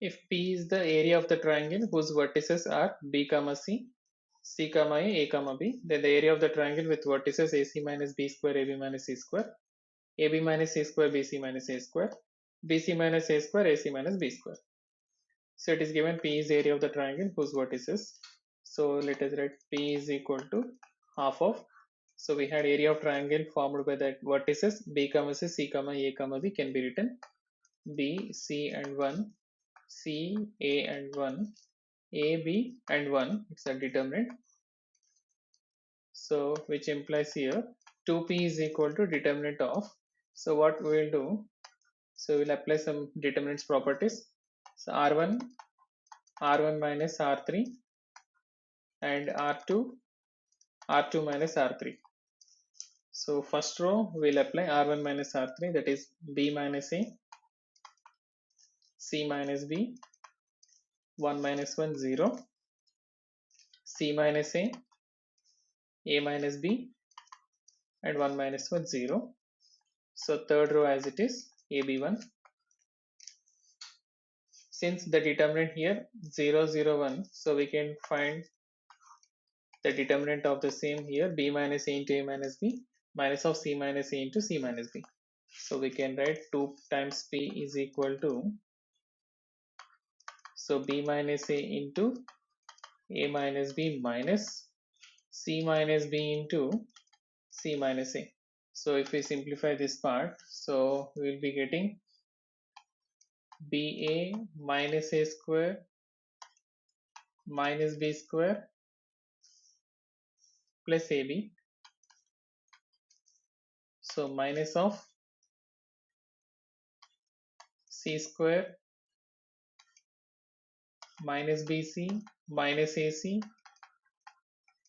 If P is the area of the triangle whose vertices are B comma C, C comma A comma B, then the area of the triangle with vertices AC minus B square, AB minus C square, AB minus C square, BC minus A square, BC minus A square, AC minus B square. So it is given P is area of the triangle whose vertices. So let us write P is equal to half of. So we had area of triangle formed by the vertices B comma C, C comma A comma B can be written B, C and 1, C, A and 1, A, B and 1, it's a determinant. So which implies here 2P is equal to determinant of. So what we will do, so we'll apply some determinants properties. So R1 minus R3 and R2 minus R3. So first row we'll apply R1 minus R3, that is B minus A, C minus B, 1 minus 1 0, C minus A minus B and 1 minus 1 0. So third row as it is AB1. Since the determinant here 0 0 1, so we can find the determinant of the same here B minus A into A minus B minus of C minus A into C minus B. So we can write 2 times P is equal to, so B minus A into A minus B minus C minus B into C minus A. So if we simplify this part, so we will be getting BA minus A square minus B square plus AB. So minus of C square minus BC minus AC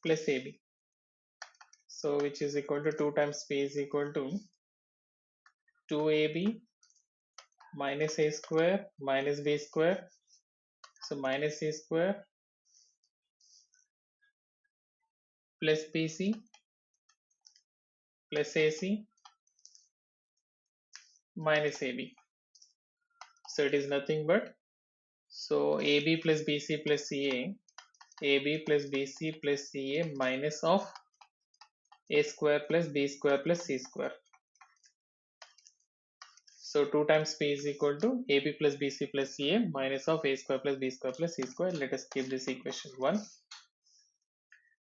plus AB. So which is equal to 2 times P is equal to 2AB minus A square minus B square. So minus C square plus BC plus AC minus AB. So it is nothing but, so AB plus BC plus CA, AB plus BC plus CA minus of A square plus B square plus C square. So 2 times P is equal to AB plus BC plus CA minus of A square plus B square plus C square. Let us keep this equation 1.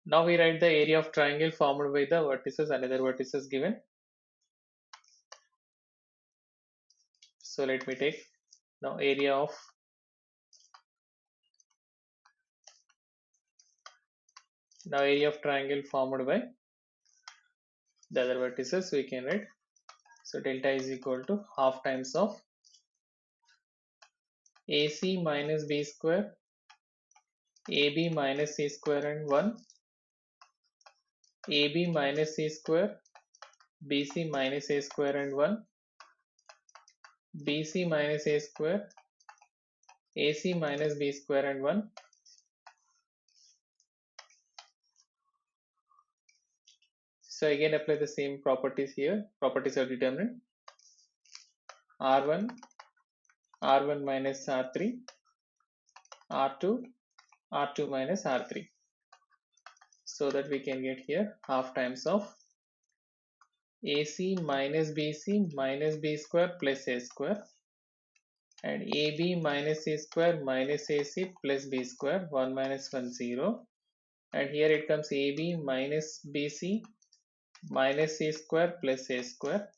Now we write the area of triangle formed by the vertices, another vertices given. So let me take now area of triangle formed by the other vertices. We can write, so delta is equal to half times of AC minus B square, AB minus C square and 1, AB minus C square, BC minus A square and 1, BC minus A square, AC minus B square and 1. So again apply the same properties here, properties of determinant. R1 minus R3, R2 minus R3. So that we can get here half times of AC minus BC minus B square plus A square and AB minus C square minus AC plus B square, 1 minus 1 0, and here it comes AB minus BC minus C square plus A square,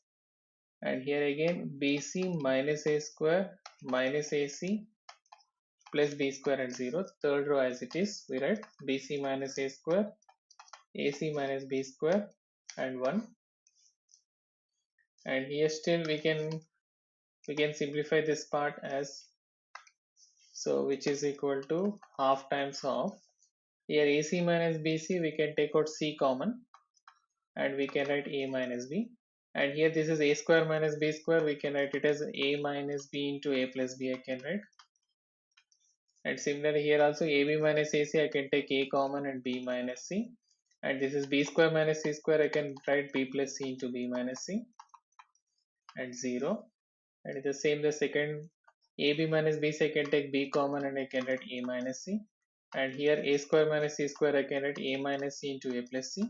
and here again BC minus A square minus AC plus B square and 0. Third row as it is, we write BC minus A square, AC minus B square and 1, and here still we can simplify this part as, so which is equal to half times of, here AC minus BC we can take out C common and we can write A minus B, and here this is A square minus B square, we can write it as A minus B into A plus B I can write, and similarly here also AB minus AC I can take A common and B minus C, and this is B square minus C square I can write B plus C into B minus C and 0, and it's the same the second AB minus BC, I can take B common and I can write A minus C. And here A square minus C square, I can write A minus C into A plus C.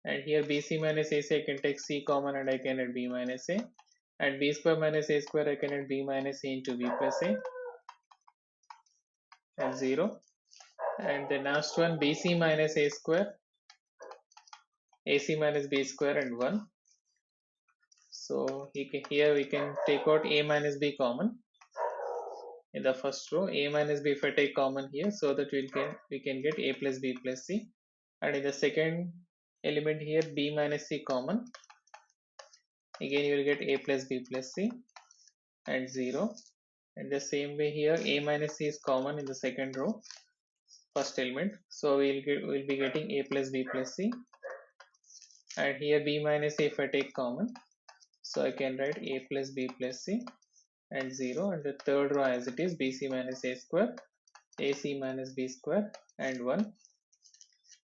And here BC minus AC, I can take C common and I can write B minus A. And B square minus A square, I can write B minus A into B plus A. And 0. And the last one, BC minus A square, AC minus B square, and 1. So here we can take out A minus B common in the first row. A minus B if I take common here, so that we can get A plus B plus C. And in the second element here, B minus C common. Again you will get A plus B plus C and 0. And the same way here, A minus C is common in the second row, first element. So we'll be getting A plus B plus C. And here B minus A if I take common, so I can write A plus B plus C and 0. And the third row as it is, BC minus A square, AC minus B square, and 1.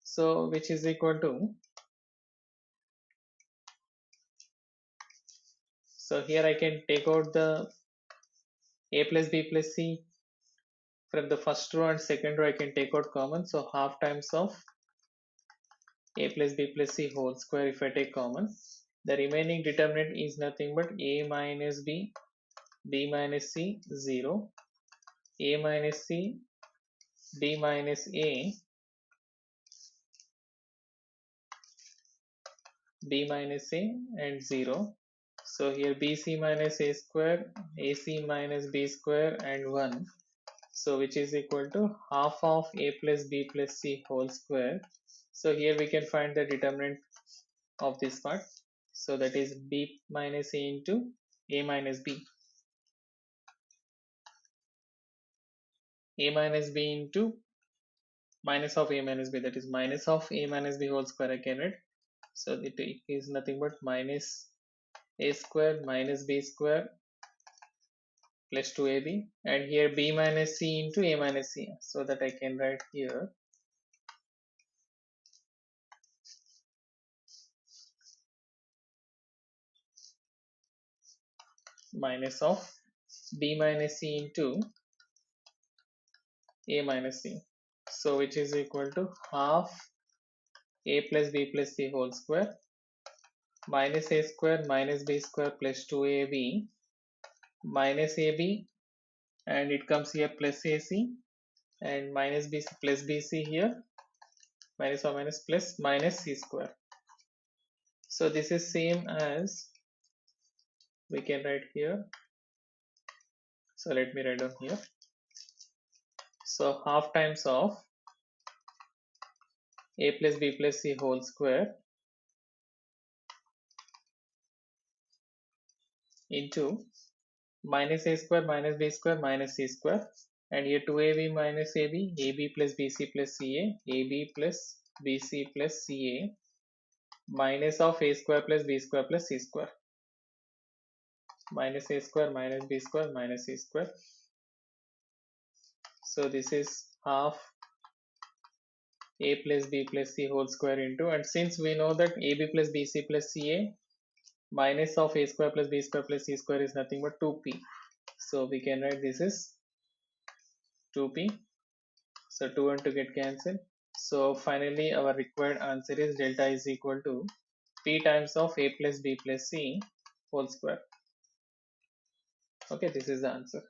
So which is equal to, so here I can take out the A plus B plus C from the first row, and second row I can take out common. So half times of A plus B plus C whole square if I take common. The remaining determinant is nothing but A minus B, B minus C, 0, A minus C, B minus A, B minus A, and 0. So here BC minus A square, AC minus B square, and 1. So which is equal to half of A plus B plus C whole square. So here we can find the determinant of this part. So that is B minus A into A minus B. A minus B into minus of A minus B, that is minus of A minus B whole square I can write. So it is nothing but minus A square minus B square plus 2AB, and here B minus C into A minus C, so that I can write here minus of B minus C into A minus C, so which is equal to half A plus B plus C whole square minus A square minus B square plus 2AB minus AB, and it comes here plus AC, and minus B plus BC here, minus or minus plus minus C square. So this is same as we can write here. So let me write down here. So half times of A plus B plus C whole square into minus A square minus B square minus C square, and here 2AB minus AB, AB plus BC plus CA, AB plus BC plus CA, minus of A square plus B square plus C square, minus A square minus B square minus C square. So this is half A plus B plus C whole square into, and since we know that AB plus BC plus CA minus of A square plus B square plus C square is nothing but 2p, so we can write this is 2p. So 2 and 2 get cancelled. So finally our required answer is delta is equal to p times of A plus B plus C whole square. Okay, this is the answer.